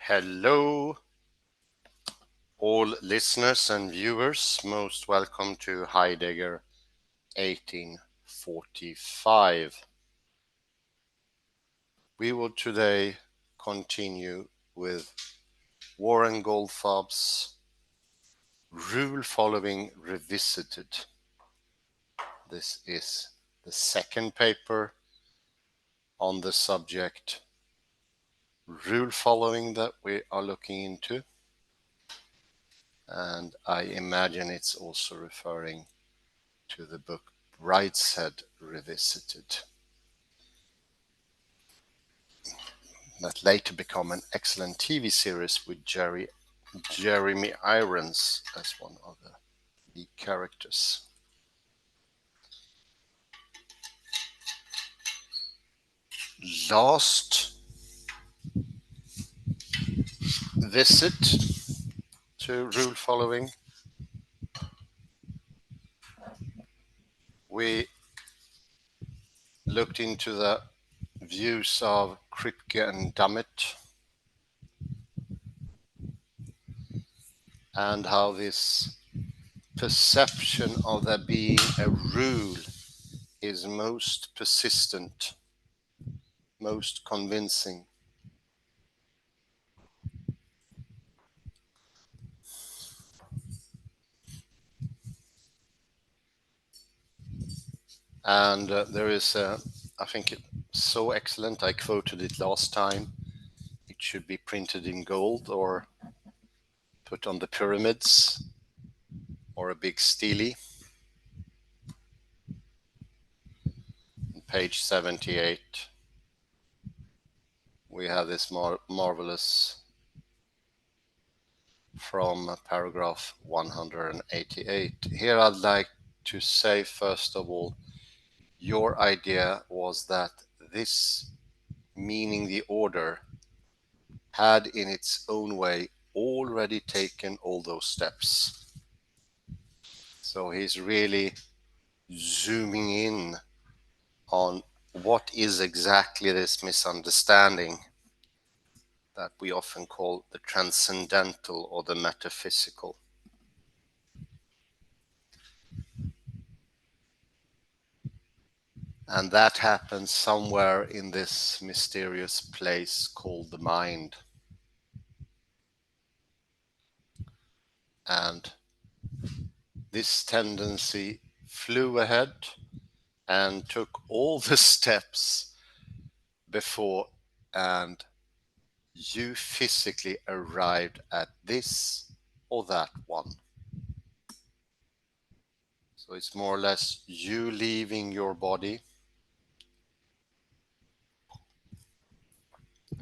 Hello, all listeners and viewers. Most welcome to Heidegger 1845. We will today continue with Warren Goldfarb's Rule Following Revisited. This is the second paper on the subject rule following that we are looking into. And I imagine it's also referring to the book Brideshead Revisited, that later become an excellent TV series with Jeremy Irons as one of the lead characters. Last visit to rule following, we looked into the views of Kripke and Dummett and how this perception of there being a rule is most persistent, most convincing. And there is, I think it's so excellent, I quoted it last time, it should be printed in gold or put on the pyramids or a big stele. On page 78, we have this marvelous from paragraph 188. Here I'd like to say, first of all, your idea was that this, meaning the order, had in its own way already taken all those steps. So he's really zooming in on what is exactly this misunderstanding that we often call the transcendental or the metaphysical. And that happens somewhere in this mysterious place called the mind. And this tendency flew ahead and took all the steps before, and you physically arrived at this or that one. So it's more or less you leaving your body,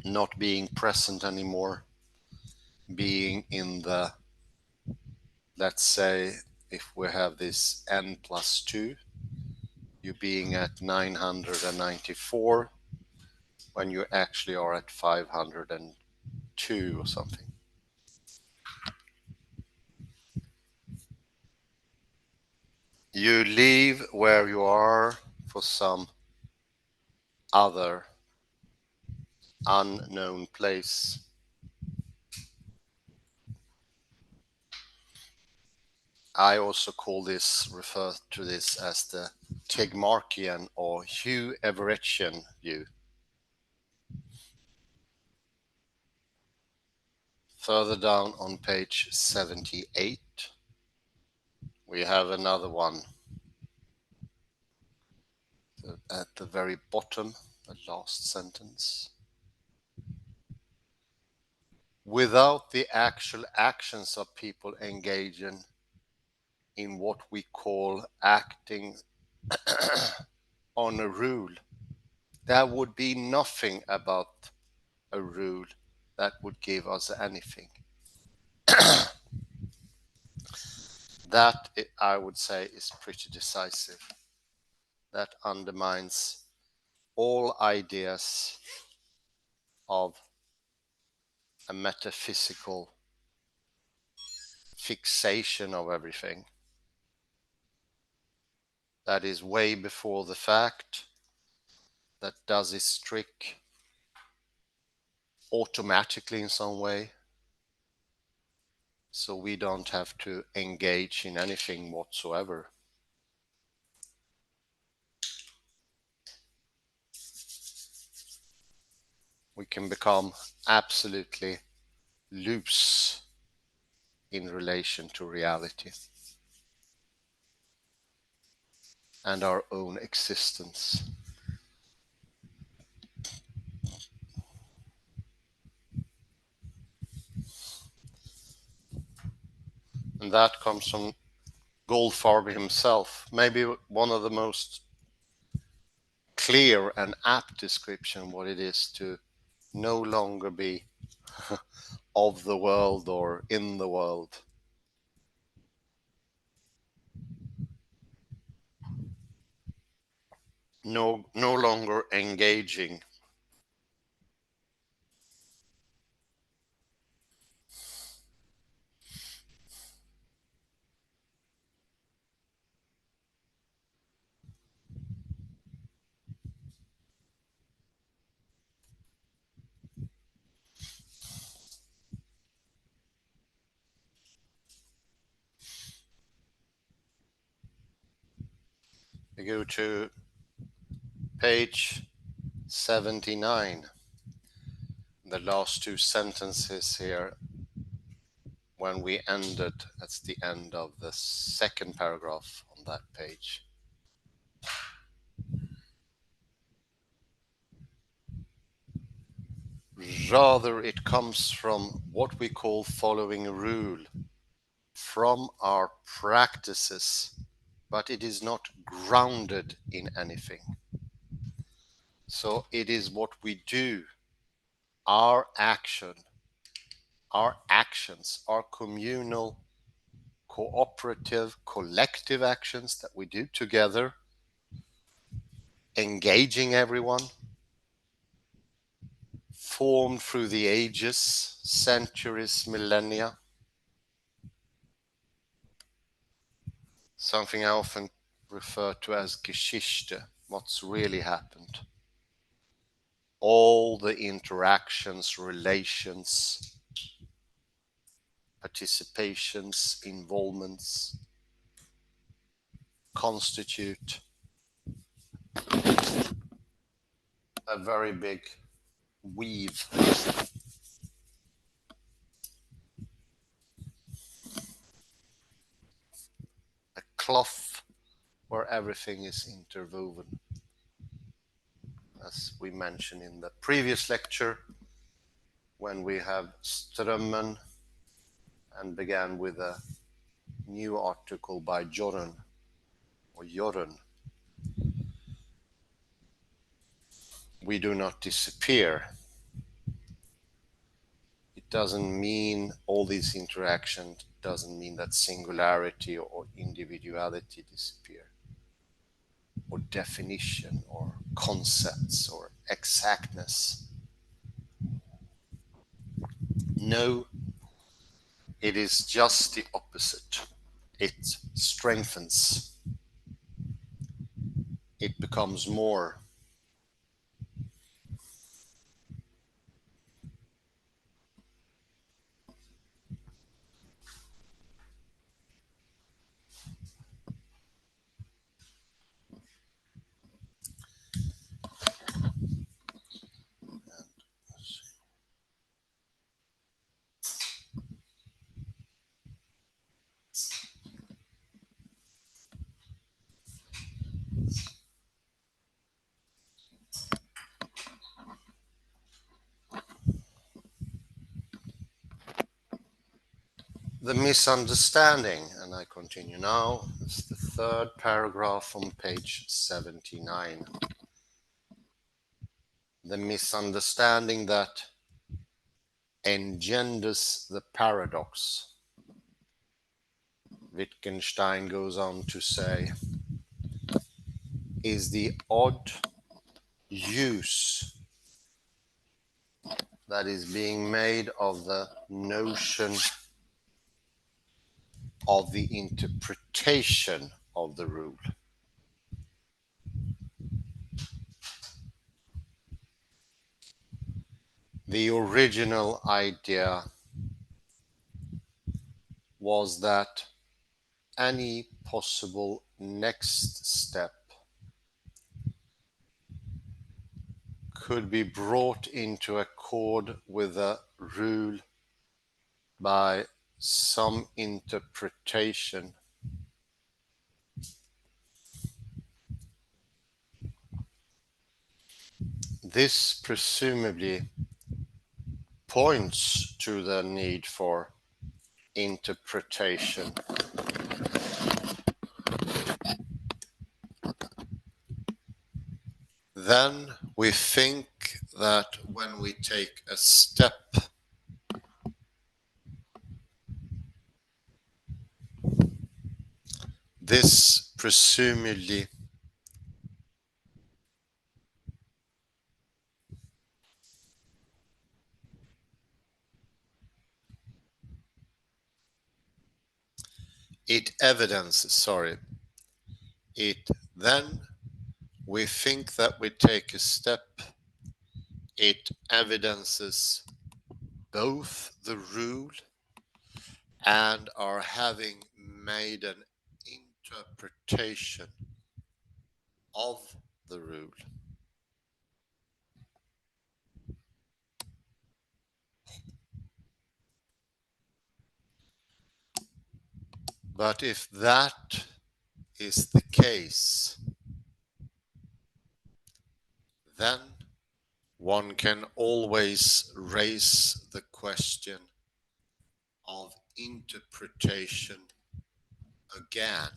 not being present anymore, being in the, let's say, if we have this n plus 2, you being at 994 when you actually are at 502 or something. You leave where you are for some other unknown place. I also refer to this as the Tegmarkian or Hugh Everettian view. Further down on page 78, we have another one. At the very bottom, the last sentence. Without the actual actions of people engaging in what we call acting on a rule, there would be nothing about a rule that would give us anything. That, I would say, is pretty decisive. That undermines all ideas of a metaphysical fixation of everything. That is way before the fact, that does its trick, automatically in some way, so we don't have to engage in anything whatsoever. We can become absolutely loose in relation to reality and our own existence. And that comes from Goldfarb himself, maybe one of the most clear and apt description what it is to no longer be of the world or in the world. No longer engaging. We go to page 79, the last two sentences here, when we ended, that's the end of the second paragraph on that page. Rather, it comes from what we call following a rule, from our practices, but it is not grounded in anything. So it is what we do, our actions, our communal, cooperative, collective actions that we do together, engaging everyone, formed through the ages, centuries, millennia. Something I often refer to as Geschichte, what's really happened. All the interactions, relations, participations, involvements constitute a very big weave, a cloth where everything is interwoven. As we mentioned in the previous lecture, when we have Strömmen and began with a new article by Jorun, we do not disappear. It doesn't mean all these interactions, doesn't mean that singularity or individuality disappear, or definition or concepts or exactness. No, it is just the opposite. It strengthens. It becomes more. The misunderstanding, and I continue now, it's the third paragraph on page 79. The misunderstanding that engenders the paradox. Wittgenstein goes on to say, is the odd use that is being made of the notion of the interpretation of the rule. The original idea was that any possible next step could be brought into accord with a rule by some interpretation. This presumably points to the need for interpretation. Then we think that when we take a step, this presumably it evidences, it then we think that we take a step, it evidences both the rule and our having made an interpretation of the rule. But if that is the case, then one can always raise the question of interpretation again.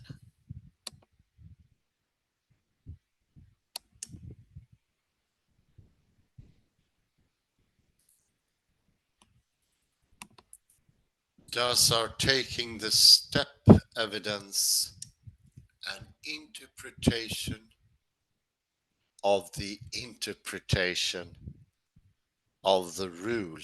Does our taking the step evidence an interpretation of the interpretation of the rule?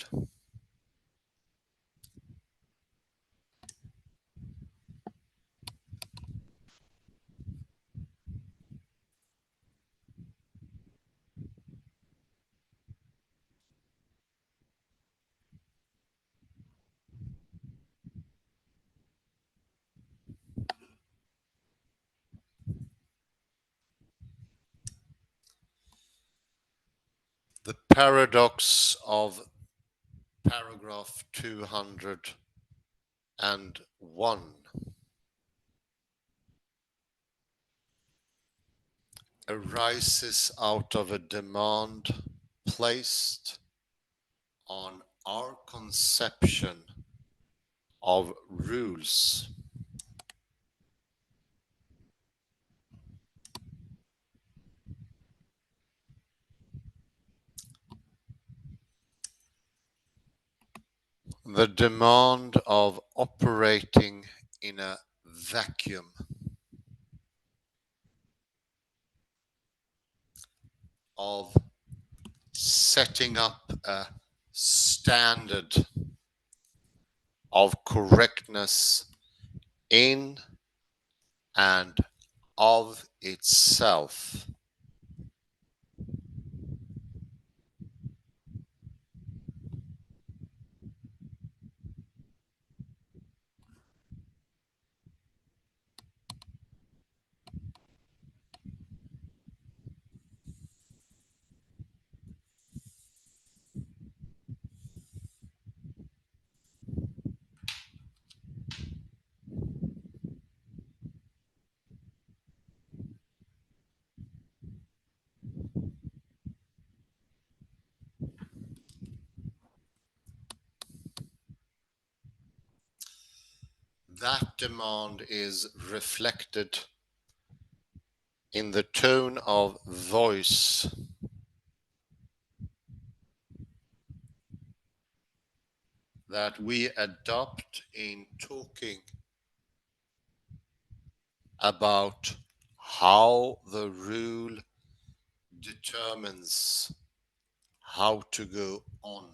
The paradox of paragraph 201 arises out of a demand placed on our conception of rules. The demand of operating in a vacuum, of setting up a standard of correctness in and of itself. That demand is reflected in the tone of voice that we adopt in talking about how the rule determines how to go on.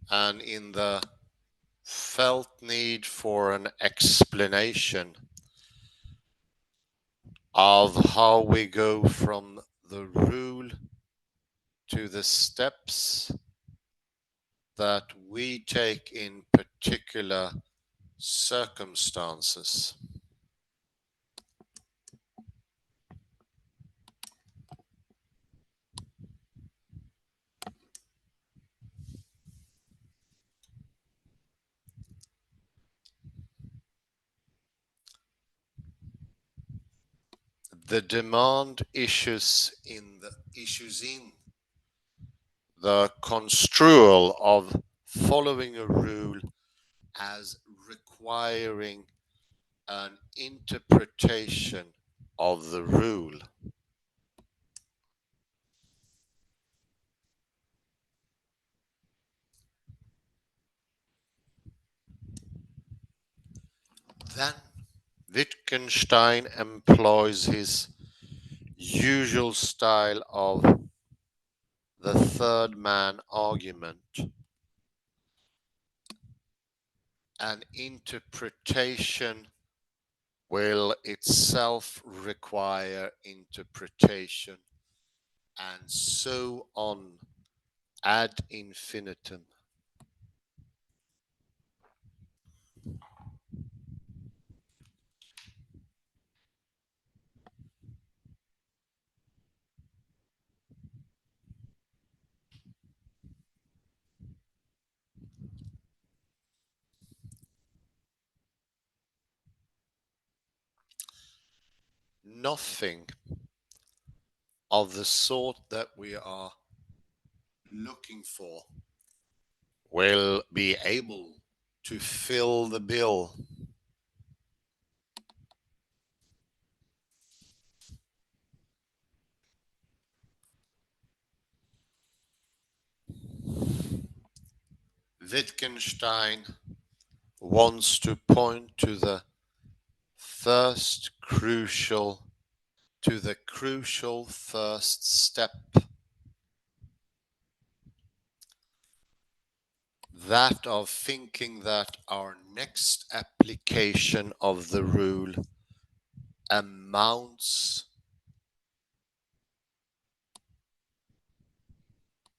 And in the felt need for an explanation of how we go from the rule to the steps that we take in particular circumstances. The demand issues in the construal of following a rule as requiring an interpretation of the rule. Then Wittgenstein employs his usual style of the third man argument. An interpretation will itself require interpretation, and so on ad infinitum. Nothing of the sort that we are looking for will be able to fill the bill. Wittgenstein wants to point to the crucial first step, that of thinking that our next application of the rule amounts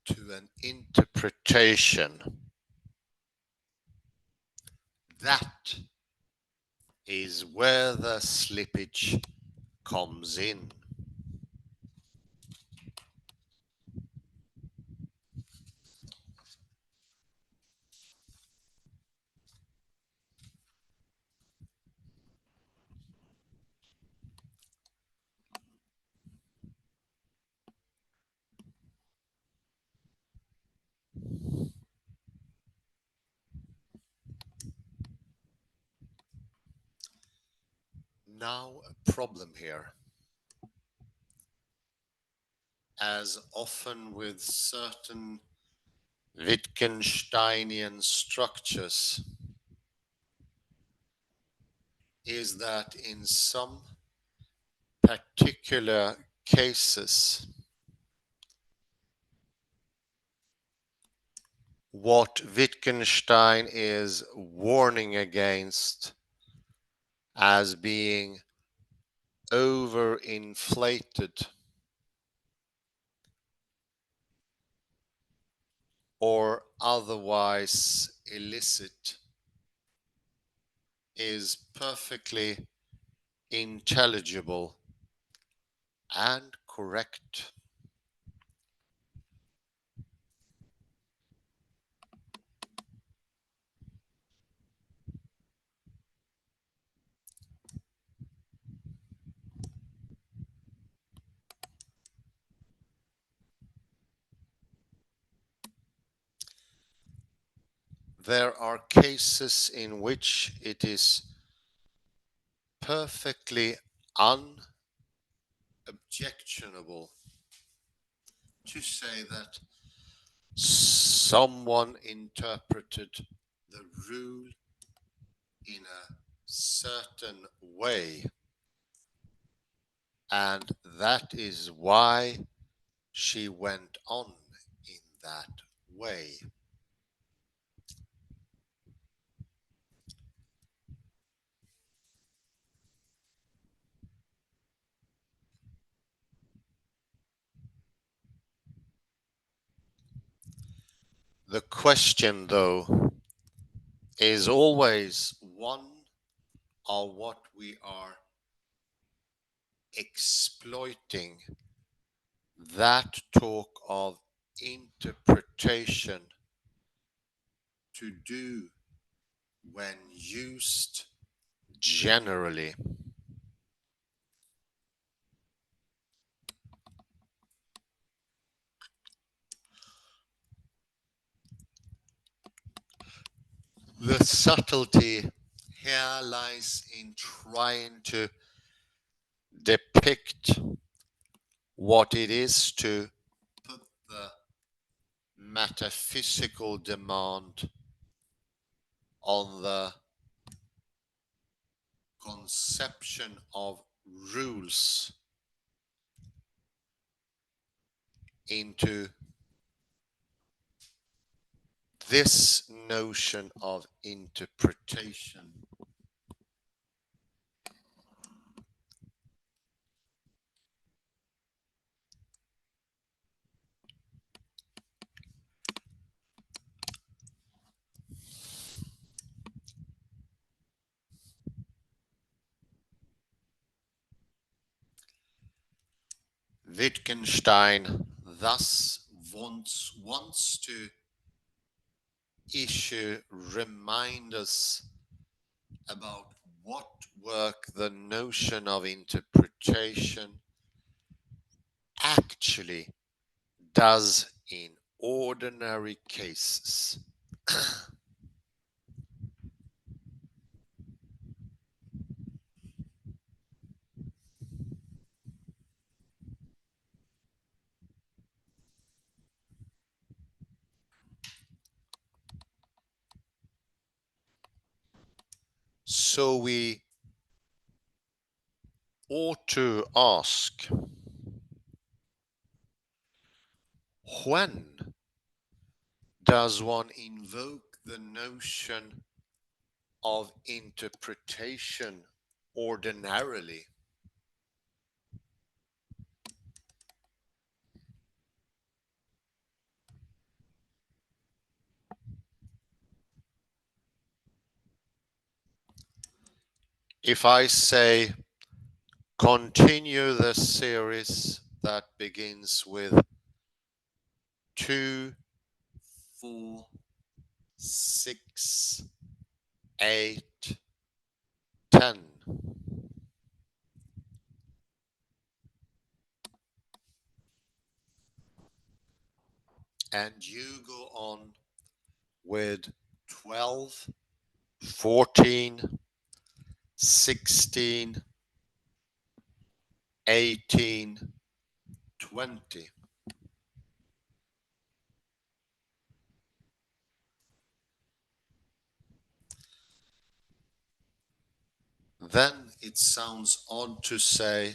to an interpretation. That is where the slippage comes in. Now a problem here. As often with certain Wittgensteinian structures, is that in some particular cases, what Wittgenstein is warning against as being overinflated or otherwise illicit is perfectly intelligible and correct. There are cases in which it is perfectly unobjectionable to say that someone interpreted the rule in a certain way, and that is why she went on in that way. The question, though, is always one of what we are exploiting, that talk of interpretation to do when used generally. The subtlety here lies in trying to depict what it is to put the metaphysical demand on the conception of rules into this notion of interpretation. Wittgenstein thus wants to issue reminders about what work the notion of interpretation actually does in ordinary cases. So we ought to ask, when does one invoke the notion of interpretation ordinarily? If I say, continue the series that begins with 2, 4, 6, 8, 10. And you go on with 12, 14, 16, 18, 20. Then it sounds odd to say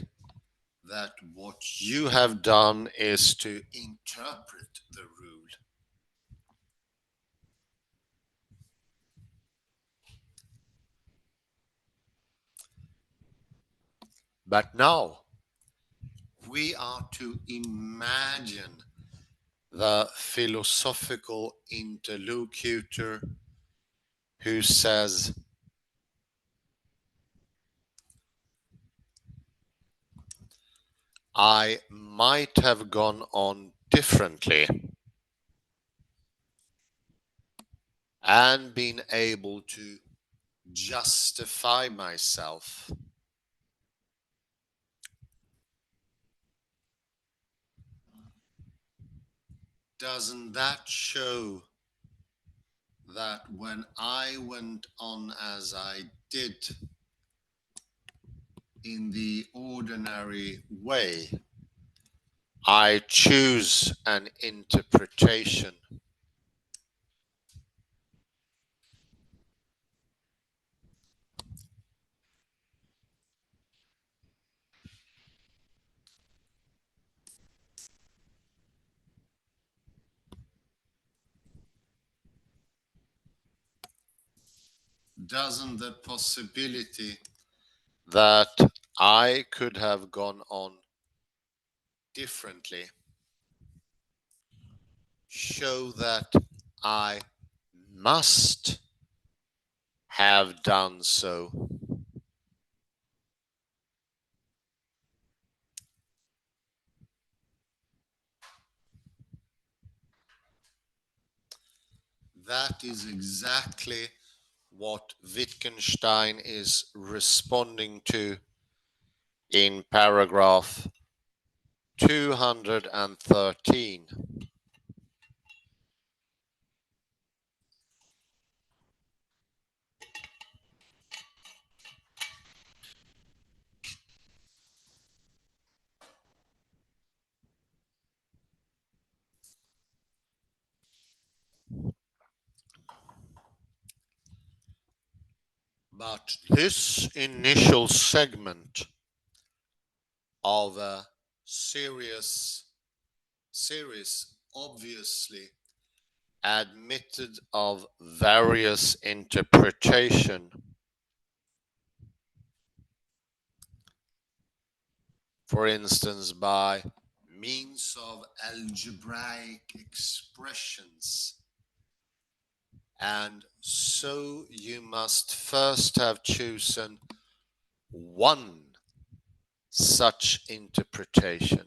that what you have done is to interpret the rule. But now we are to imagine the philosophical interlocutor who says, I might have gone on differently and been able to justify myself. Doesn't that show that when I went on as I did in the ordinary way, I choose an interpretation? Doesn't the possibility that I could have gone on differently show that I must have done so. That is exactly what Wittgenstein is responding to in paragraph 213. But this initial segment of a series obviously admitted of various interpretation. For instance, by means of algebraic expressions. And so you must first have chosen one such interpretation.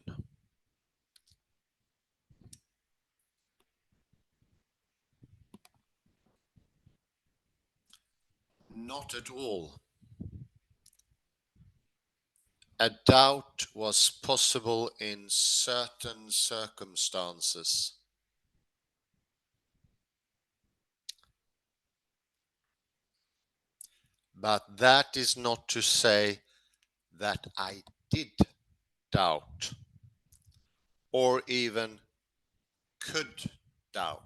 Not at all. A doubt was possible in certain circumstances. But that is not to say that I did doubt or even could doubt.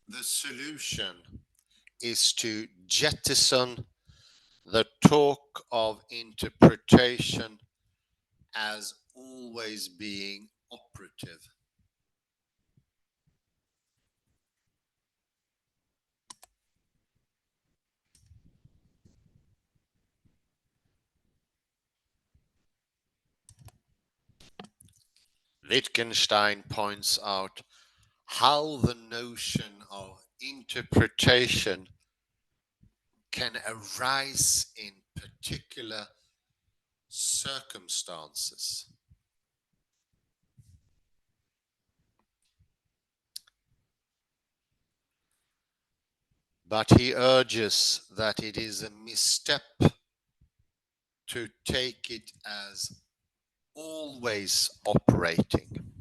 The solution is to jettison the talk of interpretation as always being operative. Wittgenstein points out how the notion of interpretation can arise in particular circumstances. But he urges that it is a misstep to take it as always operating.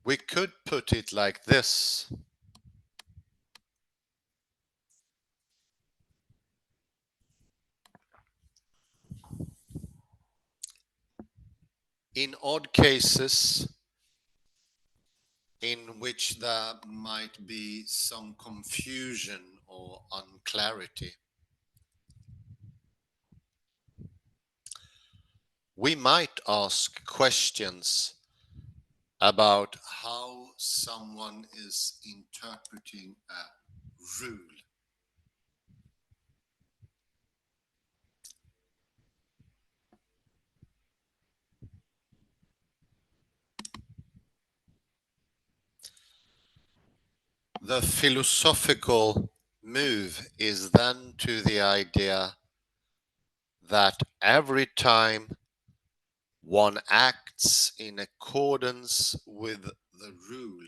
We could put it like this. In odd cases in which there might be some confusion or unclarity, we might ask questions about how someone is interpreting a rule. The philosophical move is then to the idea that every time one acts in accordance with the rule,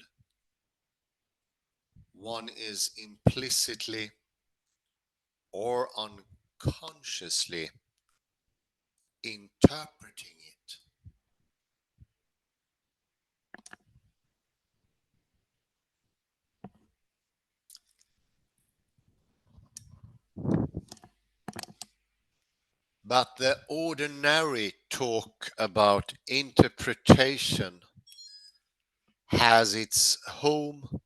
one is implicitly or unconsciously interpreting it. But the ordinary talk about interpretation has its home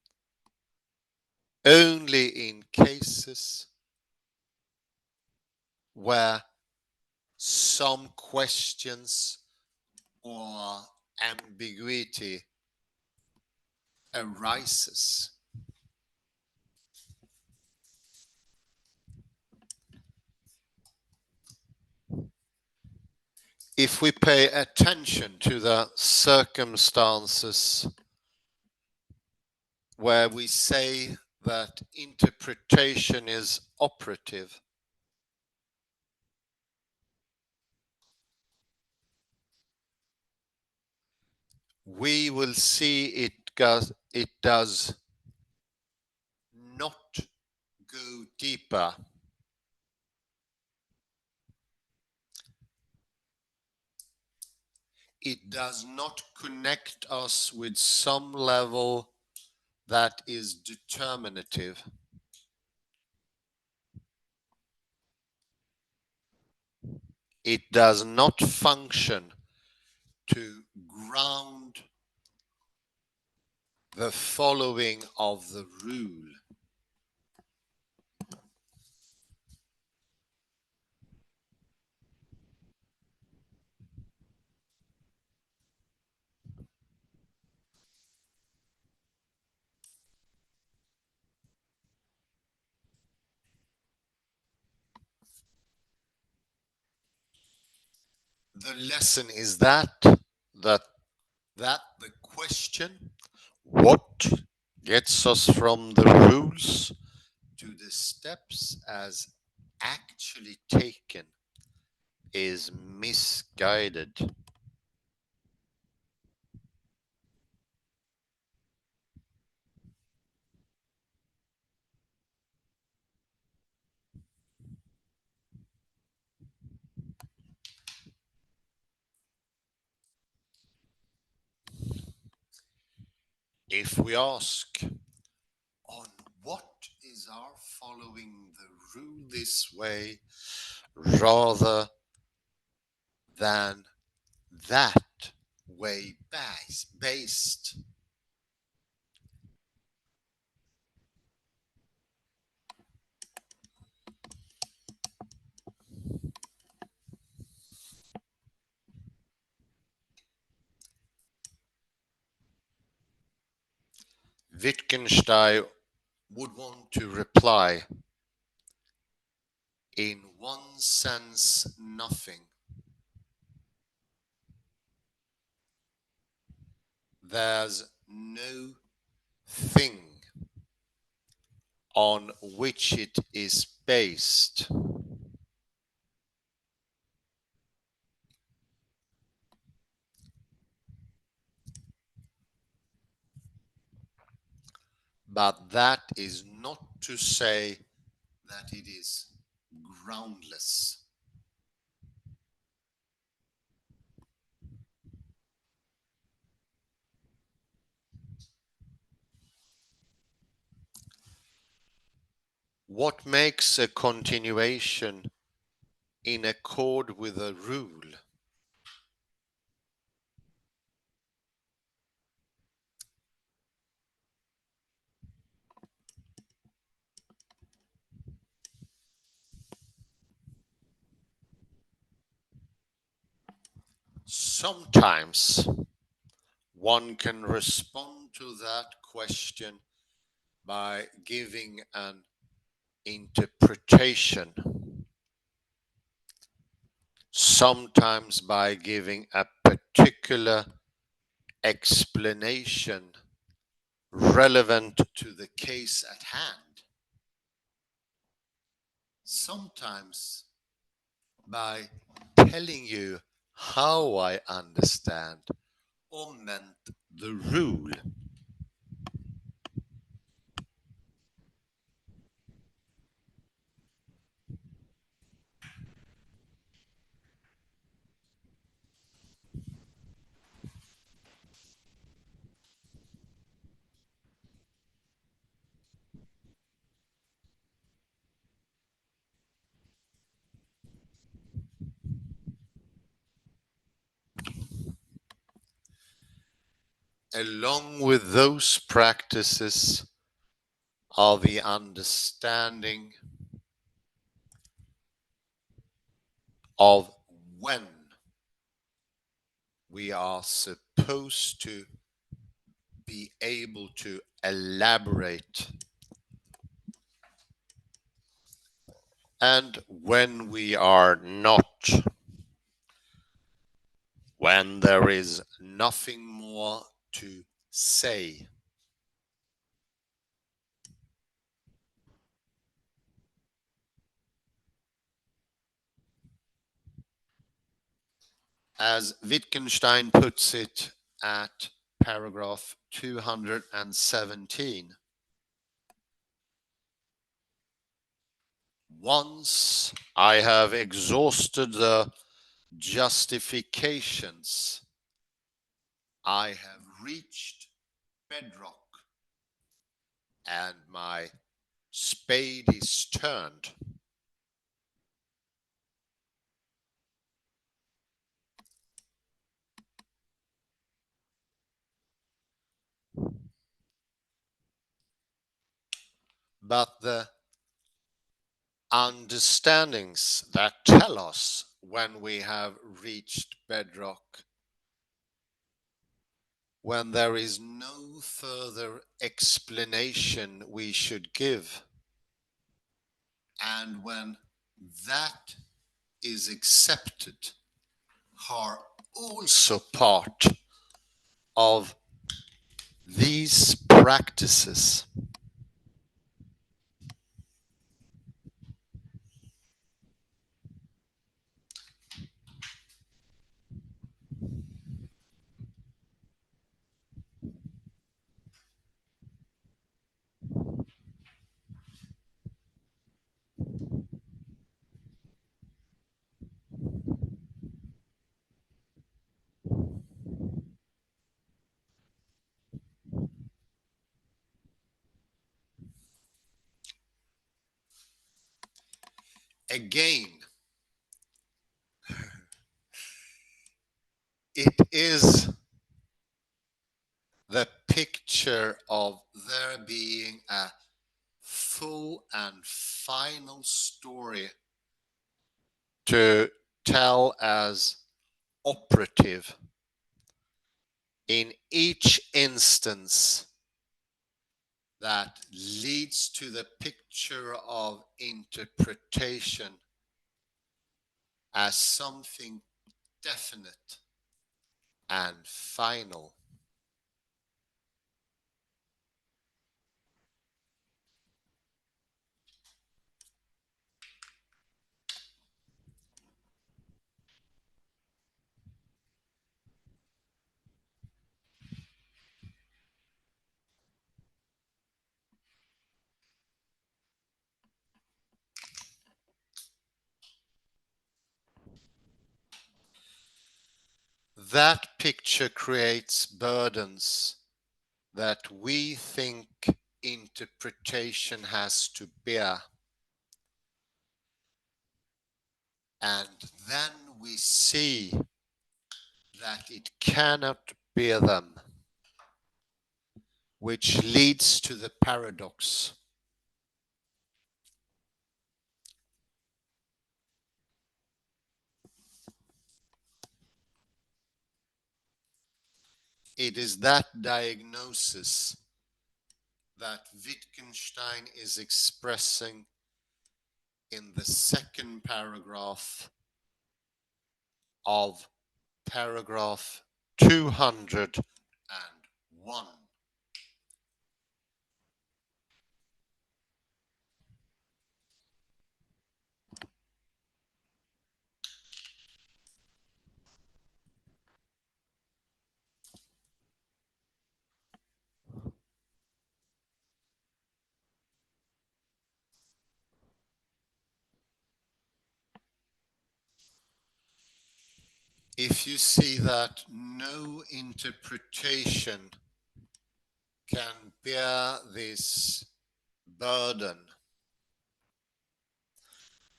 only in cases where some questions or ambiguity arises. If we pay attention to the circumstances where we say that interpretation is operative, we will see it does not go deeper. It does not connect us with some level that is determinative. It does not function to ground the following of the rule. The lesson is that the question, what gets us from the rules to the steps as actually taken, is misguided. If we ask, on what is our following the rule this way rather than that way based? Wittgenstein would want to reply, in one sense, nothing. There's no thing on which it is based. But that is not to say that it is groundless. What makes a continuation in accord with a rule? Sometimes one can respond to that question by giving an interpretation, sometimes by giving a particular explanation relevant to the case at hand, sometimes by telling you how I understand or meant the rule. along with those practices are the understanding of when we are supposed to be able to elaborate and when we are not, when there is nothing more to say. As Wittgenstein puts it at paragraph 217, once I have exhausted the justifications, I have reached bedrock and my spade is turned. But the understandings that tell us when we have reached bedrock, when there is no further explanation we should give, and when that is accepted, are also part of these practices. Again, it is the picture of there being a full and final story to tell as operative in each instance that leads to the picture of interpretation as something definite and final. That picture creates burdens that we think interpretation has to bear. And then we see that it cannot bear them, which leads to the paradox. It is that diagnosis that Wittgenstein is expressing in the second paragraph of paragraph 201. If you see that no interpretation can bear this burden,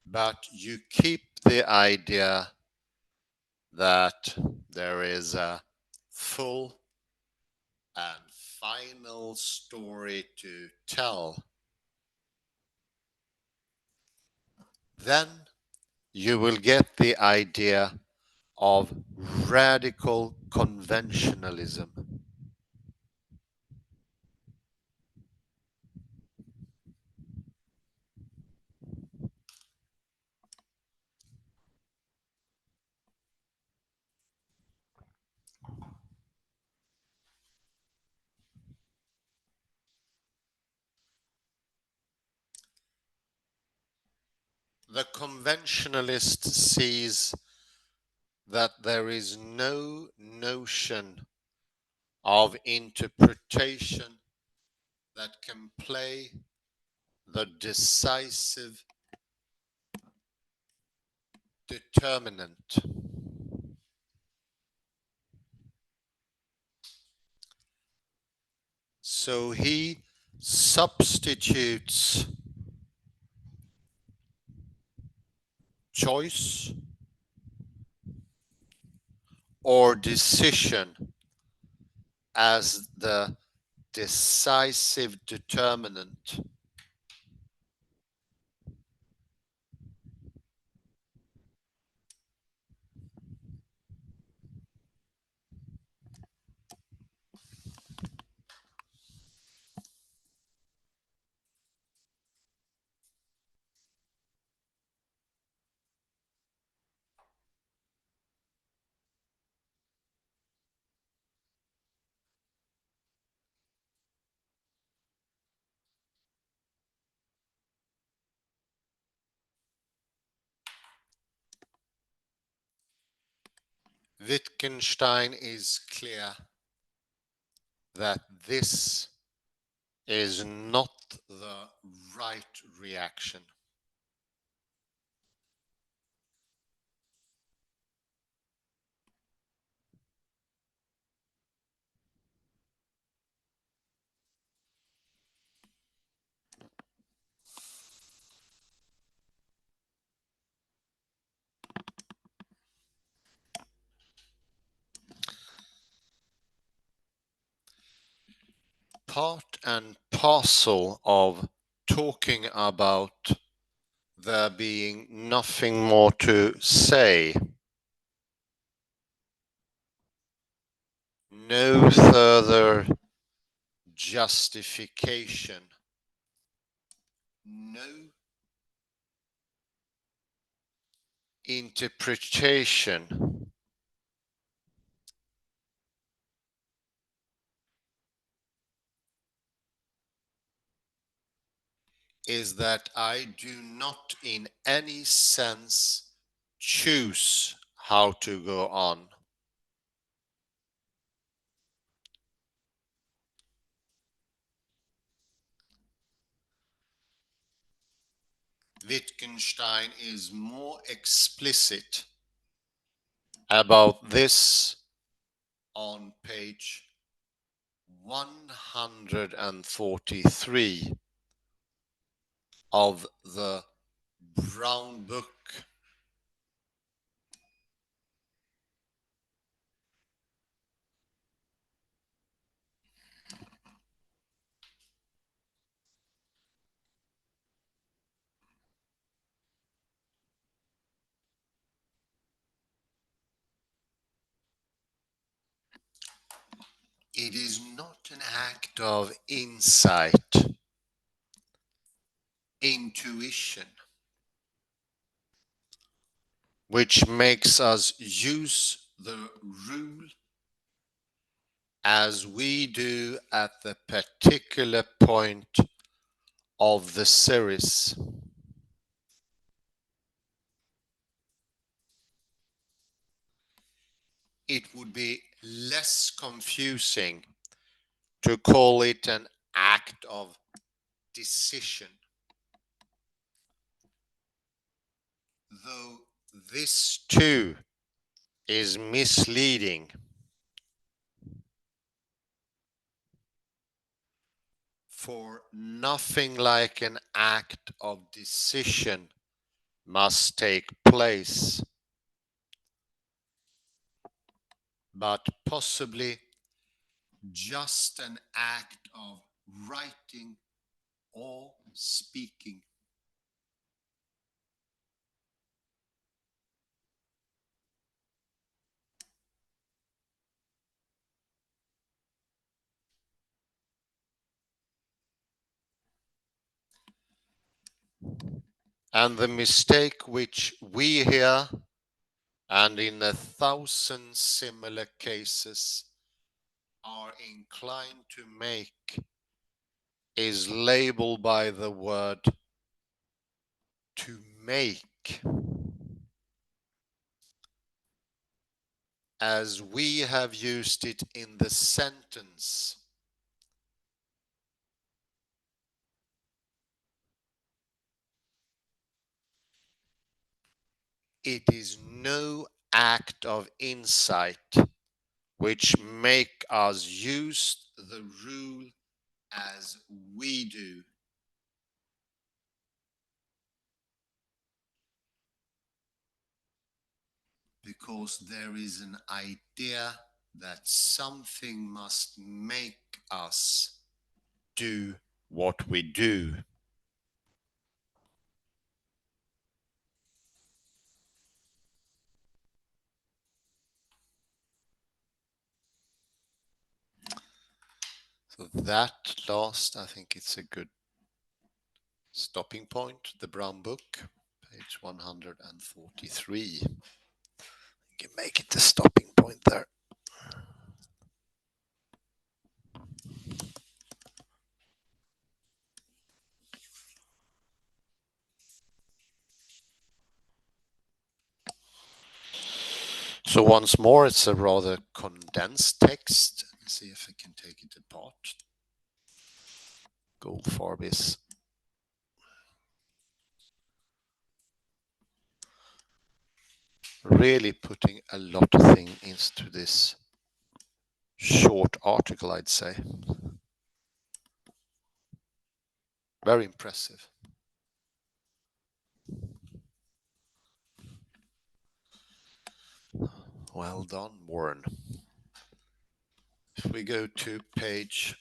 but you keep the idea that there is a full and final story to tell, then you will get the idea of radical conventionalism. The conventionalist sees that there is no notion of interpretation that can play the decisive determinant. So he substitutes choice or decision as the decisive determinant. Wittgenstein is clear that this is not the right reaction. Part and parcel of talking about there being nothing more to say, no further justification, no interpretation, is that I do not in any sense choose how to go on. Wittgenstein is more explicit about this on page 143 of the Brown Book. It is not an act of insight, intuition, which makes us use the rule as we do at the particular point of the series. It would be less confusing to call it an act of decision, though this too is misleading. For nothing like an act of decision must take place, but possibly just an act of writing or speaking. And the mistake which we here and in 1,000 similar cases are inclined to make is labeled by the word to make, as we have used it in the sentence. It is no act of insight which make us use the rule as we do. Because there is an idea that something must make us do what we do. So that last, I think it's a good stopping point. The Brown Book, page 143. You can make it the stopping point there. So once more, it's a rather condensed text. Let's see if I can take it apart. Goldfarb is really putting a lot of things into this short article, I'd say. Very impressive. Well done, Warren. If we go to page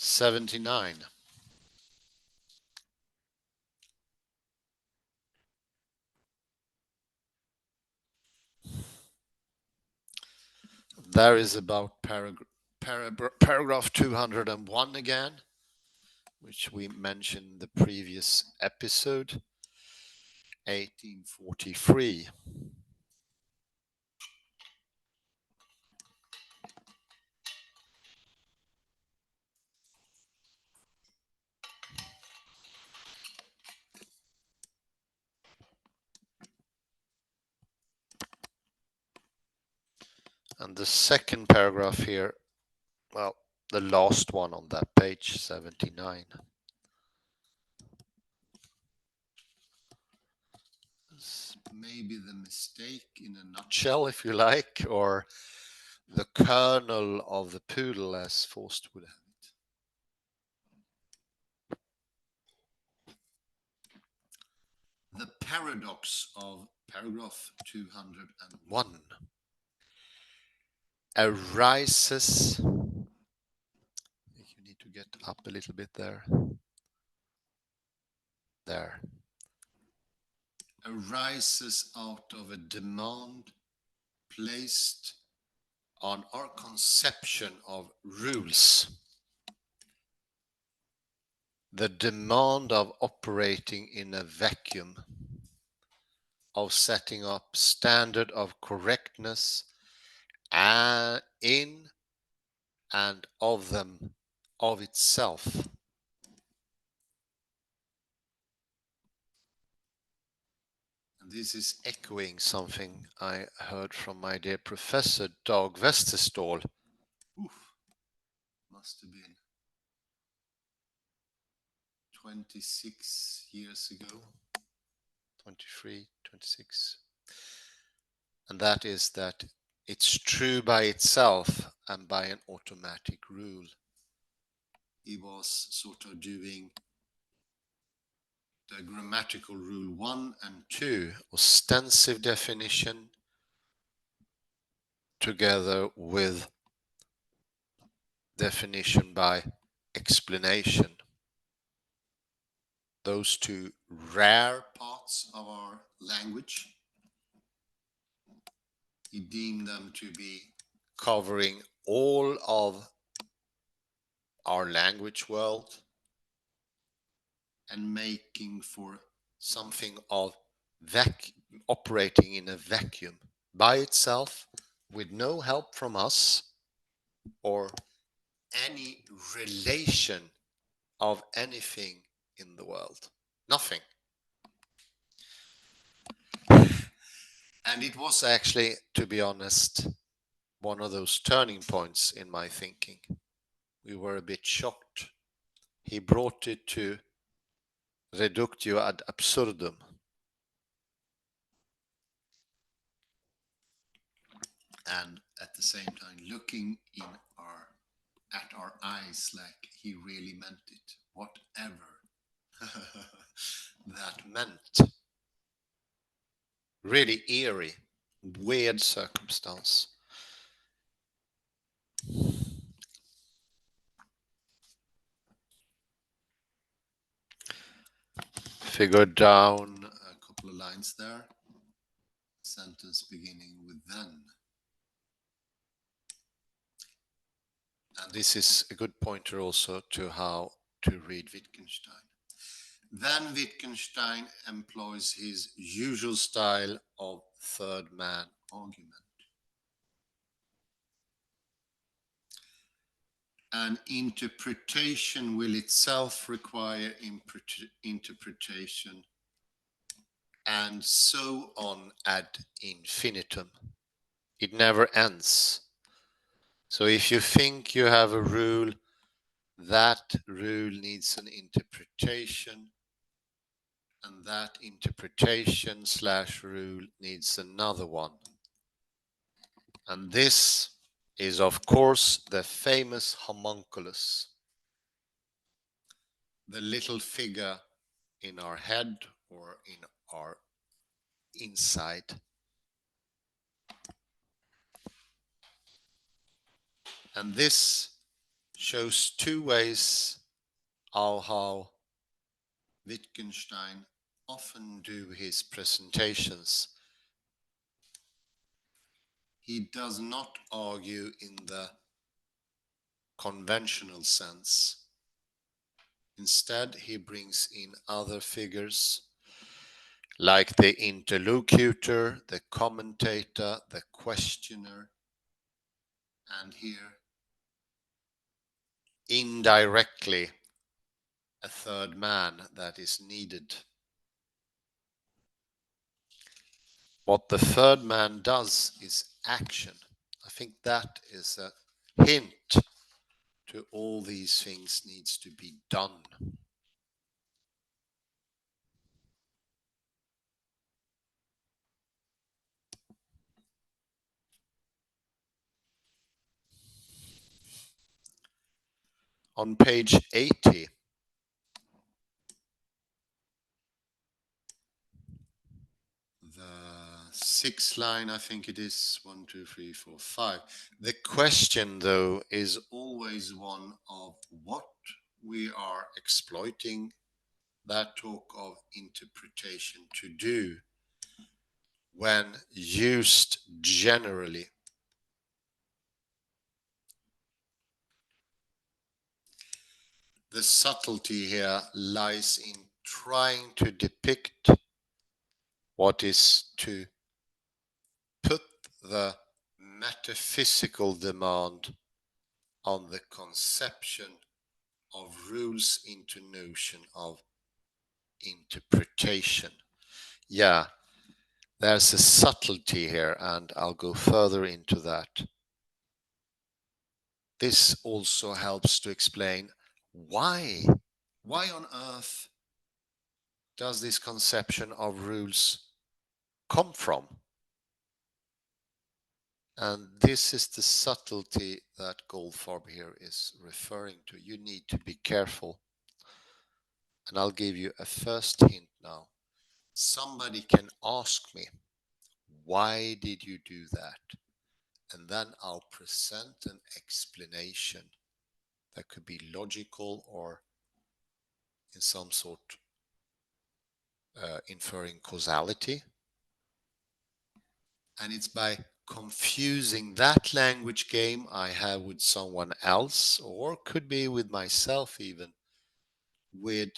79. There is about paragraph 201 again, which we mentioned in the previous episode, 1843. And the second paragraph here, well, the last one on that page, 79. It's maybe the mistake in a nutshell, if you like, or the kernel of the poodle, as Faust would have it. The paradox of paragraph 201 arises. You need to get up a little bit there. There. Arises out of a demand placed on our conception of rules. The demand of operating in a vacuum, of setting up standard of correctness in and of them of itself. And this is echoing something I heard from my dear professor Dag Westerståhl. Must have been 26 years ago, 23, 26. And that is that it's true by itself and by an automatic rule. He was sort of doing the grammatical rule 1 and 2, ostensive definition together with definition by explanation. Those two rare parts of our language, he deemed them to be covering all of our language world and making for something of operating in a vacuum by itself with no help from us or any relation of anything in the world. Nothing. And it was actually, to be honest, one of those turning points in my thinking. We were a bit shocked. He brought it to reductio ad absurdum. And at the same time, looking at our eyes like he really meant it, whatever that meant. Really eerie, weird circumstance. If you go down a couple of lines there, sentence beginning with then. And this is a good pointer also to how to read Wittgenstein. Then Wittgenstein employs his usual style of third man argument. An interpretation will itself require interpretation, and so on ad infinitum. It never ends. So if you think you have a rule, that rule needs an interpretation, and that interpretation / rule needs another one. And this is, of course, the famous homunculus, the little figure in our head or in our inside. And this shows two ways of how Wittgenstein often do his presentations. He does not argue in the conventional sense. Instead, he brings in other figures like the interlocutor, the commentator, the questioner, and here indirectly a third man that is needed. What the third man does is action. I think that is a hint to all these things needs to be done. On page 80, the sixth line, I think it is, 1, 2, 3, 4, 5. The question, though, is always one of what we are exploiting that talk of interpretation to do when used generally. The subtlety here lies in trying to depict what is to put the metaphysical demand on the conception of rules into notion of interpretation. Yeah, there's a subtlety here, and I'll go further into that. This also helps to explain why on earth does this conception of rules come from? And this is the subtlety that Goldfarb here is referring to. You need to be careful. And I'll give you a first hint now. Somebody can ask me, why did you do that? And then I'll present an explanation that could be logical or in some sort inferring causality. And it's by confusing that language game I have with someone else, or could be with myself even, with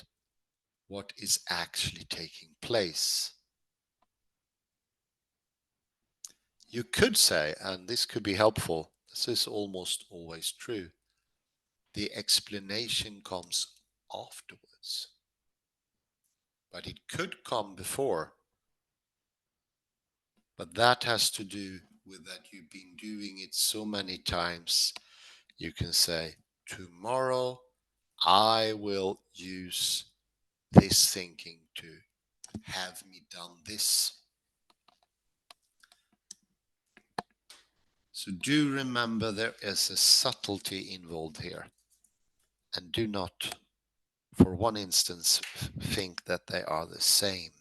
what is actually taking place. You could say, and this could be helpful, this is almost always true, the explanation comes afterwards. But it could come before. But that has to do with that you've been doing it so many times. You can say, tomorrow I will use this thinking to have me done this. So do remember there is a subtlety involved here. And do not, for one instance, think that they are the same.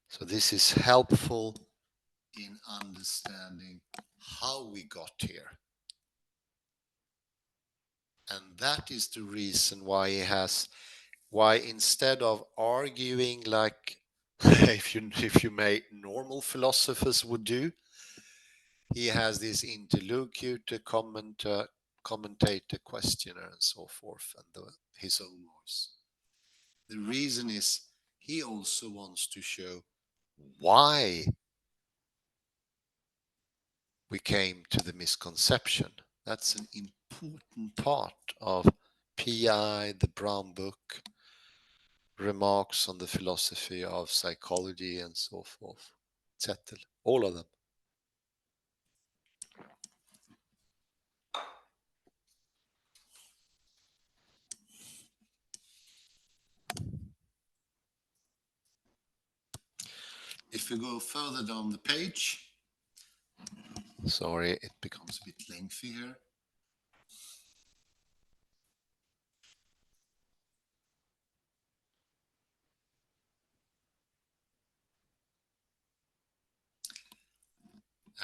So this is helpful in understanding how we got here. And that is the reason why instead of arguing like if you may normal philosophers would do, he has this interlocutor, commentator, questioner, and so forth, and his own voice. The reason is he also wants to show why we came to the misconception. That's an important part of PI, the Brown Book, remarks on the philosophy of psychology, and so forth, etc. All of them. If we go further down the page, sorry, it becomes a bit lengthy here.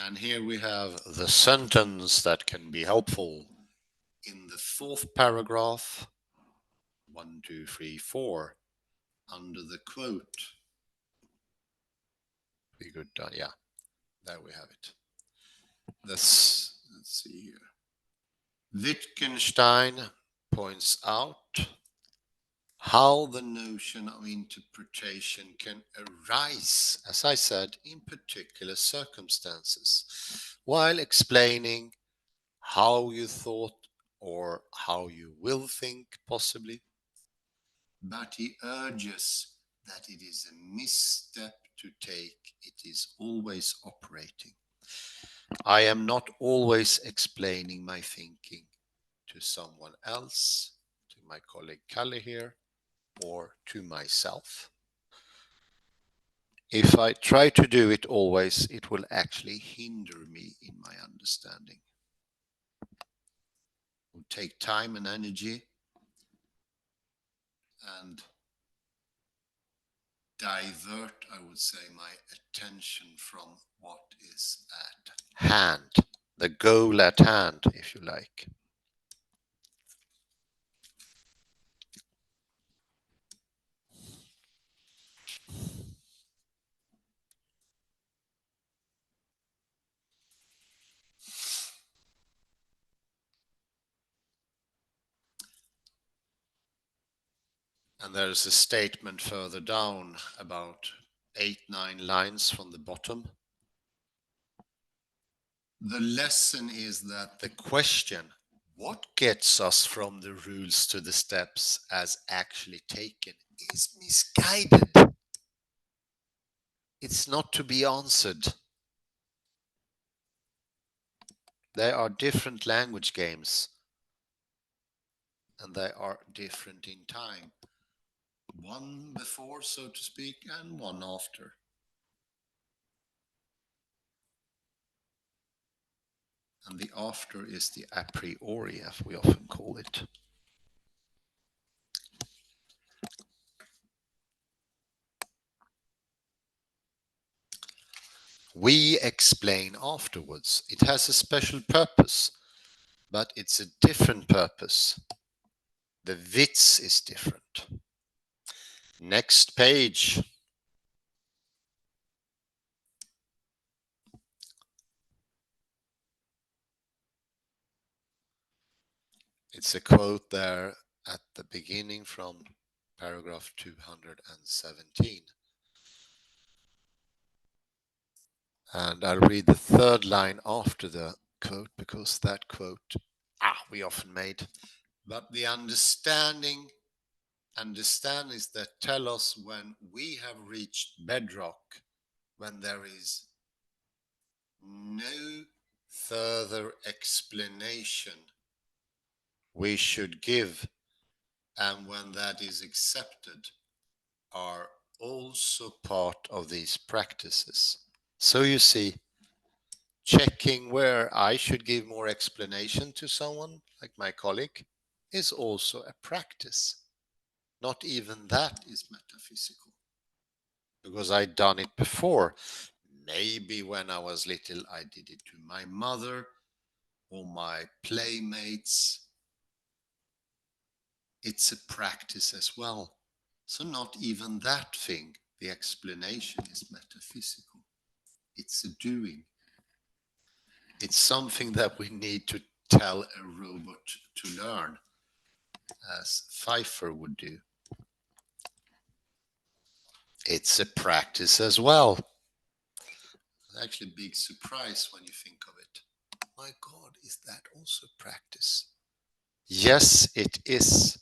And here we have the sentence that can be helpful. In the fourth paragraph, 1, 2, 3, 4, under the quote. Be good done, yeah. There we have it. Let's see here. Wittgenstein points out how the notion of interpretation can arise, as I said, in particular circumstances, while explaining how you thought or how you will think, possibly. But he urges that it is a misstep to take, it is always operating. I am not always explaining my thinking to someone else, to my colleague Kalle here, or to myself. If I try to do it always, it will actually hinder me in my understanding. It will take time and energy and divert, I would say, my attention from what is at hand, the goal at hand, if you like. And there's a statement further down about 8, 9 lines from the bottom. The lesson is that the question, what gets us from the rules to the steps as actually taken, is misguided. It's not to be answered. They are different language games, and they are different in time. One before, so to speak, and one after. And the after is the a priori, as we often call it. We explain afterwards. It has a special purpose, but it's a different purpose. The Witz is different. Next page. It's a quote there at the beginning from paragraph 217. And I'll read the third line after the quote because that quote we often made. But the understandings that tell us when we have reached bedrock, when there is no further explanation we should give, and when that is accepted, are also part of these practices. So you see, checking where I should give more explanation to someone, like my colleague, is also a practice. Not even that is metaphysical. Because I'd done it before. Maybe when I was little, I did it to my mother or my playmates. It's a practice as well. So not even that thing, the explanation, is metaphysical. It's a doing. It's something that we need to tell a robot to learn, as Pfeiffer would do. It's a practice as well. Actually, a big surprise when you think of it. My God, is that also practice? Yes, it is.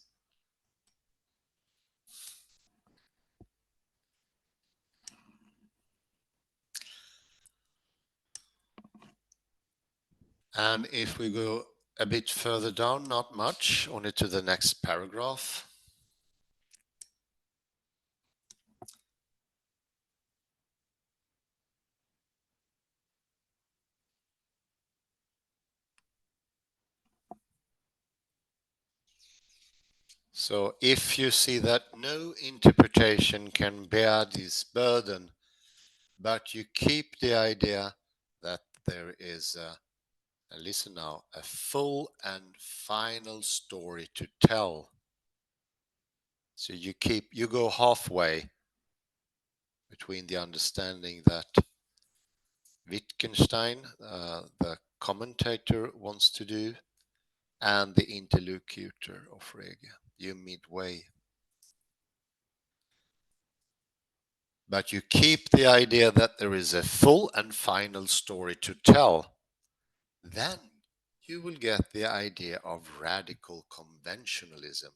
And if we go a bit further down, not much, only to the next paragraph. So if you see that no interpretation can bear this burden, but you keep the idea that there is and listen now, a full and final story to tell. So you go halfway between the understanding that Wittgenstein, the commentator, wants to do, and the interlocutor of Frege. You midway. But you keep the idea that there is a full and final story to tell. Then you will get the idea of radical conventionalism.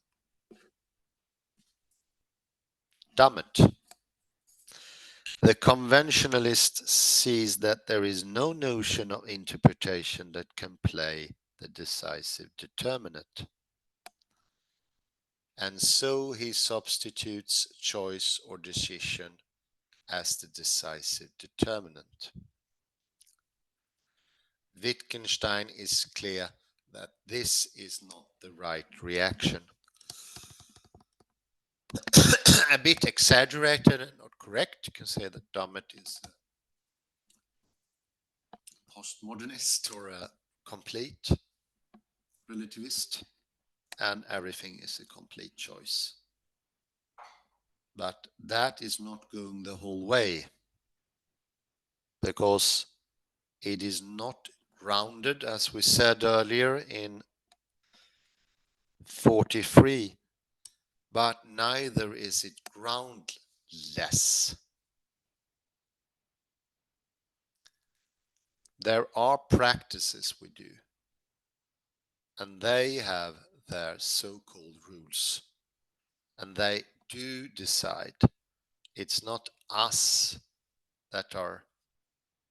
Damn it. The conventionalist sees that there is no notion of interpretation that can play the decisive determinant. And so he substitutes choice or decision as the decisive determinant. Wittgenstein is clear that this is not the right reaction. A bit exaggerated and not correct. You can say that Dummett is a postmodernist or a complete relativist, and everything is a complete choice. But that is not going the whole way, because it is not grounded, as we said earlier in 43, but neither is it groundless. There are practices we do, and they have their so-called rules, and they do decide. It's not us that are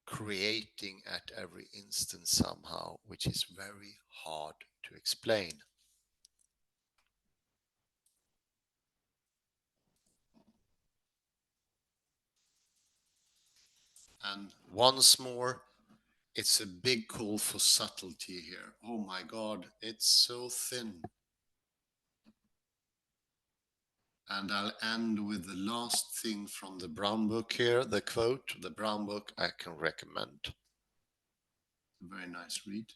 creating at every instant somehow, which is very hard to explain. And once more, it's a big call for subtlety here. Oh my God, it's so thin. And I'll end with the last thing from the Brown Book here, the quote. The Brown Book I can recommend. Very nice read.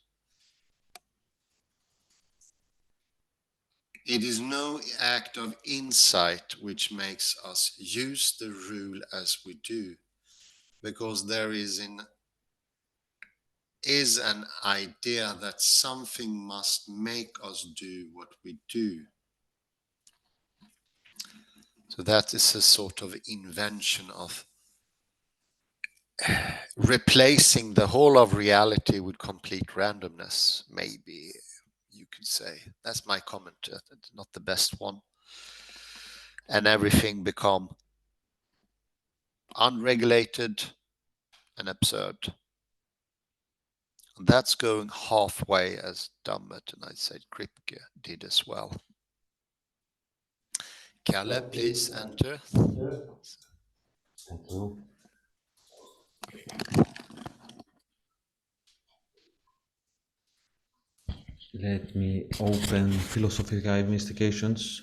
It is no act of insight which makes us use the rule as we do, because there is an idea that something must make us do what we do. So that is a sort of invention of replacing the whole of reality with complete randomness, maybe you could say. That's my comment. It's not the best one. And everything become unregulated and absurd. And that's going halfway as Dummett and I said Kripke did as well. Kalle, please enter. Thank you. Let me open philosophical investigations.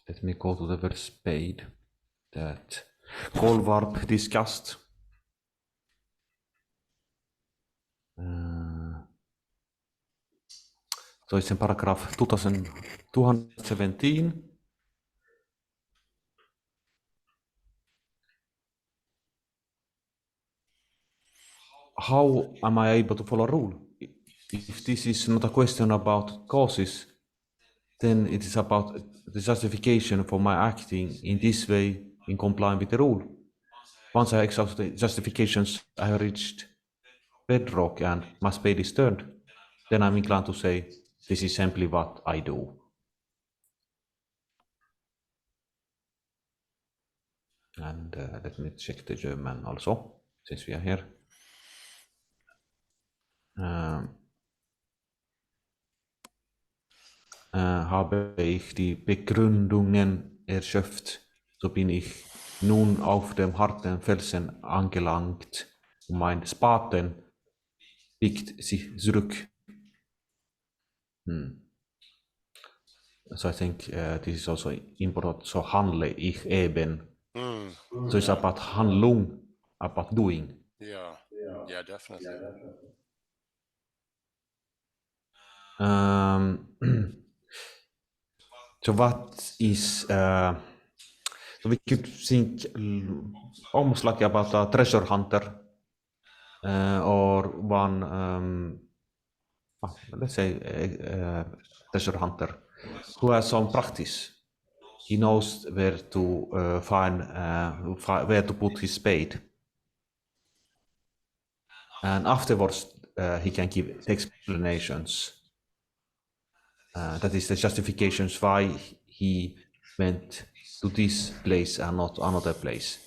Let me go to the verse spade that Goldfarb discussed. So it's in paragraph 217. How am I able to follow a rule? If this is not a question about causes, then it is about the justification for my acting in this way in complying with the rule. Once I exhaust the justifications, I have reached bedrock and my spade is turned. Then I'm inclined to say, this is simply what I do. And let me check the German also, since we are here. Habe ich die Begründungen erschöpft, so bin ich nun auf dem harten Felsen angelangt und mein Spaten biegt sich zurück. So I think this is also important. So handle ich eben. So it's about Handlung, about doing. Yeah, definitely. So what is, so we could think almost like about a treasure hunter or one, let's say treasure hunter who has some practice. He knows where to where to put his spade. And afterwards he can give explanations. That is the justifications why he went to this place and not another place.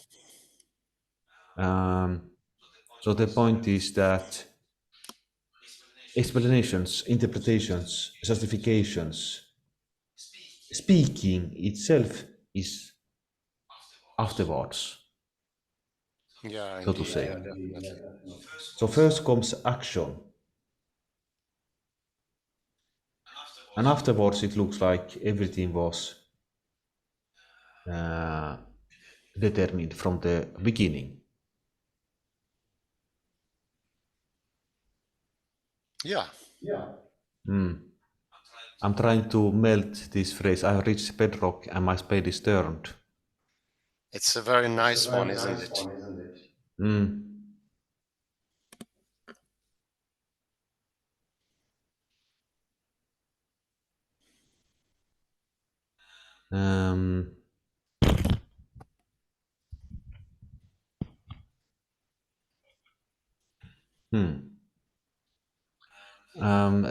So the point is that explanations, interpretations, justifications, speaking itself is afterwards. Yeah, so indeed, to say. yeah, definitely. So first comes action. And afterwards it looks like everything was determined from the beginning. Yeah. I'm trying to melt this phrase. I have reached bedrock and my spade is turned. It's a very nice one, isn't it?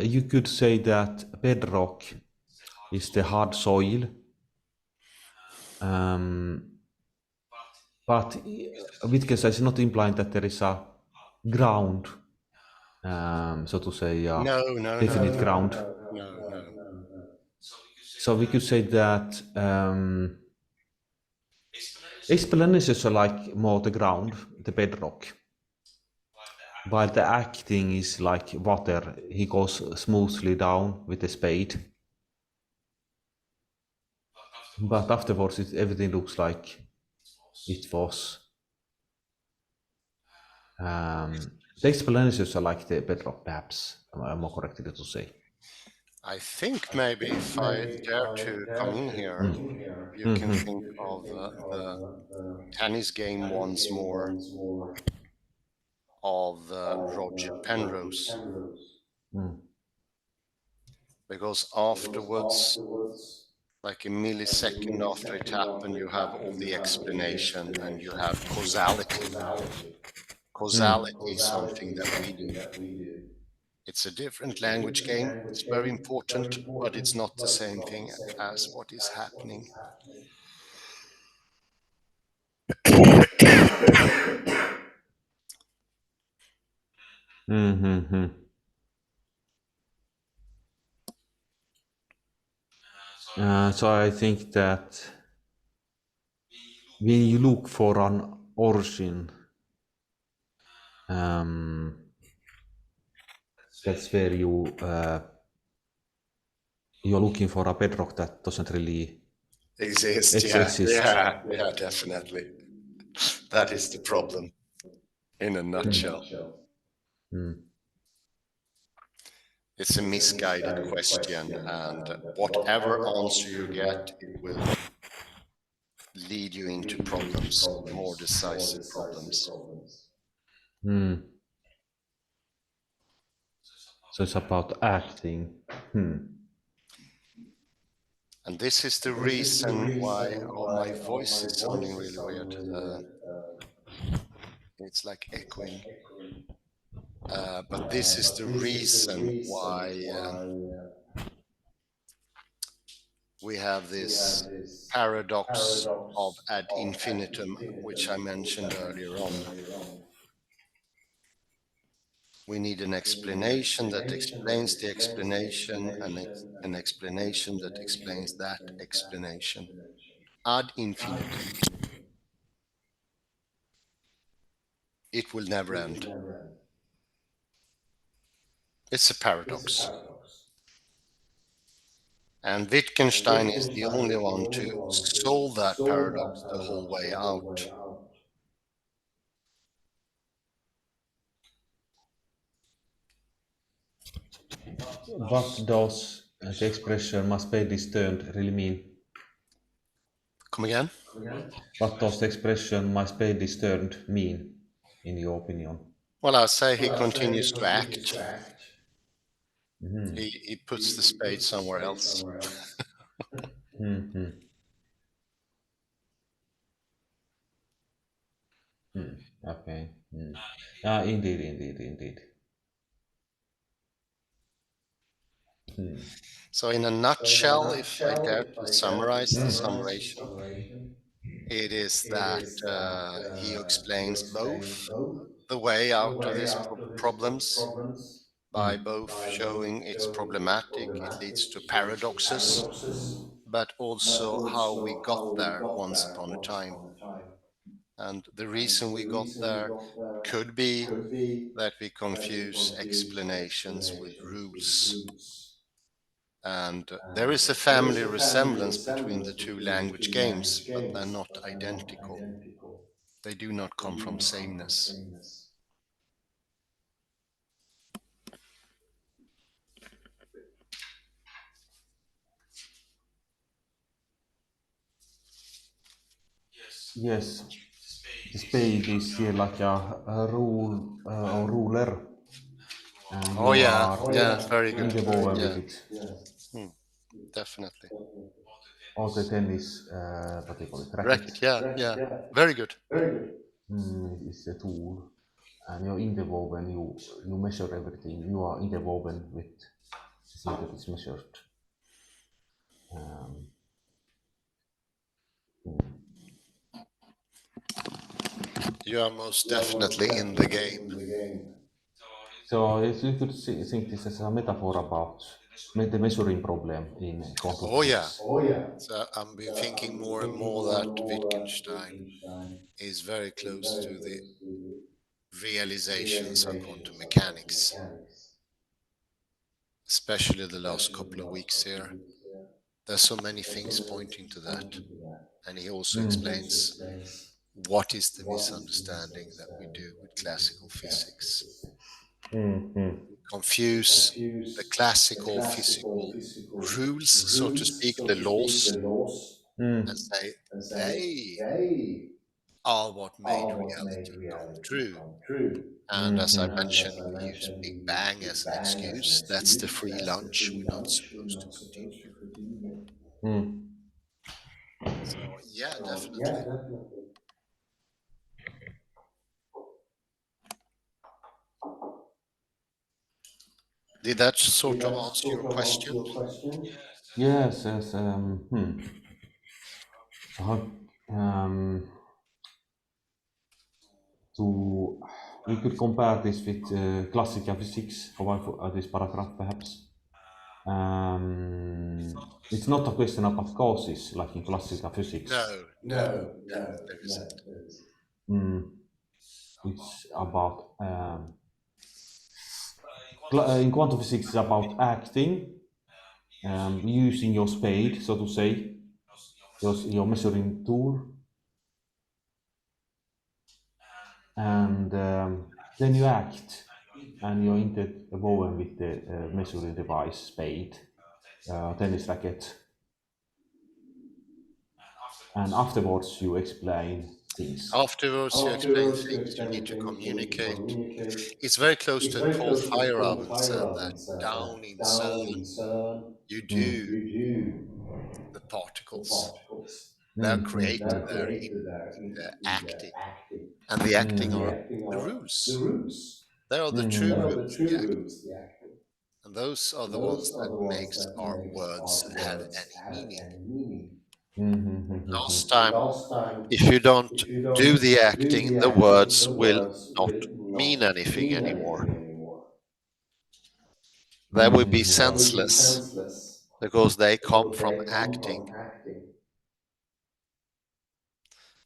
You could say that bedrock is the hard soil, but Wittgenstein is not implying that there is a ground, so to say, No, definite ground. no. So we could say that explanations are like more the ground, the bedrock, while the acting is like water. He goes smoothly down with the spade, but afterwards everything looks like it was. The explanations are like the bedrock, perhaps. Am I correct to say? I think maybe if I dare to come in here, you can think of the tennis game once more of Roger Penrose, Mm. because afterwards, like a millisecond after it happened, you have all the explanation and you have causality. Causality is something that we do. It's a different language game. It's very important, but it's not the same thing as what is happening. Mm-hmm. So I think that when you look for an origin, um, that's where you're looking for a bedrock that doesn't really exist. Yeah, definitely. That is the problem in a nutshell. Mm. It's a misguided question, and whatever answer you get, it will lead you into problems, more decisive problems. Mm. So it's about acting. Hmm. And this is the reason why, oh, my voice is sounding really weird. It's like echoing. But this is the reason why we have this paradox of ad infinitum, which I mentioned earlier on. We need an explanation that explains the explanation and an explanation that explains that explanation. Ad infinitum. It will never end. It's a paradox. And Wittgenstein is the only one to solve that paradox the whole way out. What does the expression "my spade is turned" really mean? Come again? What does the expression "my spade is turned" mean, in your opinion? Well, I say he continues to act. Mm-hmm. He puts the spade somewhere else. Mm-hmm. Mm. Okay. Mm. Indeed. Mm. So, in a nutshell, if I dare to summarize the summation, it is that he explains both the way out of these problems by both showing it's problematic, it leads to paradoxes, but also how we got there once upon a time. And the reason we got there could be that we confuse explanations with rules. And there is a family resemblance between the two language games, but they're not identical. They do not come from sameness. Yes, the spade is like a rule or ruler, and Oh, you yeah, are yeah, very good. interwoven with Yeah, it. definitely. Or the tennis, what do you call it, racket, Racket, yeah, yeah, very good. is the tool, and you're interwoven. You measure everything. You are interwoven with the thing that is measured. Um, You are most definitely in the game. so if you could think this as a metaphor about the measuring problem in quantum Oh, yeah. physics. So I've been thinking more and more that Wittgenstein is very close to the realizations of quantum mechanics, especially the last couple of weeks here. There's so many things pointing to that. And he also explains what is the misunderstanding that we do with classical physics. Mm-hmm. Confuse the classical physical rules, so to speak, the laws, and say they are what made reality come true. And as I mentioned, we use Big Bang as an excuse. That's the free lunch we're not supposed to continue. Mm. So, yeah, definitely. Did that sort of answer your question? Yes, yes. So how, to we could compare this with classical physics. How I put this paragraph perhaps. It's not a question about causes like in classical physics. No, there isn't. Mm, it's about in quantum physics it's about acting, using your spade, so to say, your measuring tool, and then you act, and you're interwoven with the measuring device, spade, tennis racket, and afterwards you explain things. Afterwards, you explain things, you need to communicate. It's very close to a cold fire oven said that down in CERN, you do Mm. the particles. They're Mm, mm, created mm. there in the acting. And the acting are the rules. They are the true Mm. rules, the acting. And those are the ones that makes our words have any meaning. Last time, if you don't do the acting, the words will not mean anything anymore. They will be senseless because they come from acting.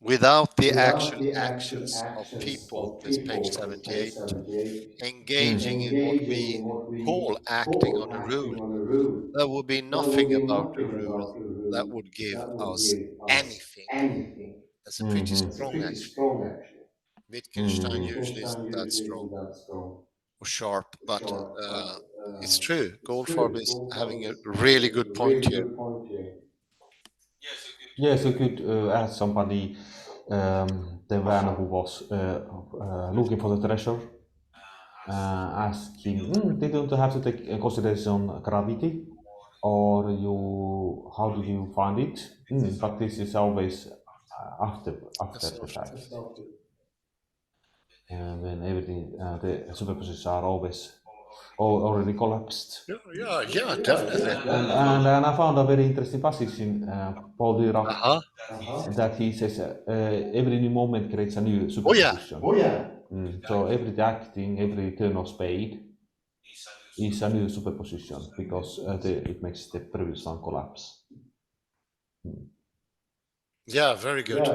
Without the actual actions of people, this page 78, engaging in what we call acting on a rule, there would be nothing about the rule that would give us anything. That's a pretty strong, actually. Wittgenstein usually isn't that strong or sharp, but it's true. Goldfarb is having a really good point here. Yes, you could ask somebody, the man who was looking for the treasure, ask him, didn't you have to take in consideration gravity, or how did you find it? But this is always after That's the after. fact, when everything the superpositions are always already collapsed. Yeah, definitely. And I found a very interesting passage in Paul Dirac Uh-huh. that he says every new moment creates a new Oh yeah. superposition. So every acting, every turn of spade is a new superposition because it makes the previous one collapse. Yeah, very good.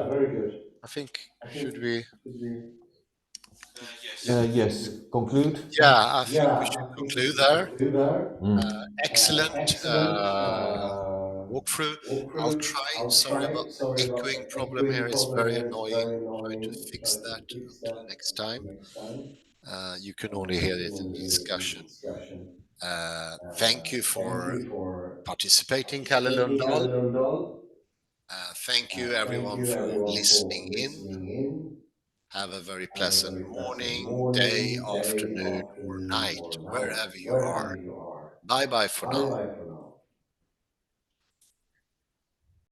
I think should we Yes, conclude. yeah, I think we should conclude there. Mm. Excellent walkthrough. I'll try. Sorry about the echoing problem here. It's very annoying. Try to fix that until next time. You can only hear it in the discussion. Thank you for participating, Kalle Lundahl. Thank you, everyone, for listening in. Have a very pleasant morning, day, afternoon, or night, wherever you are. Bye bye for now.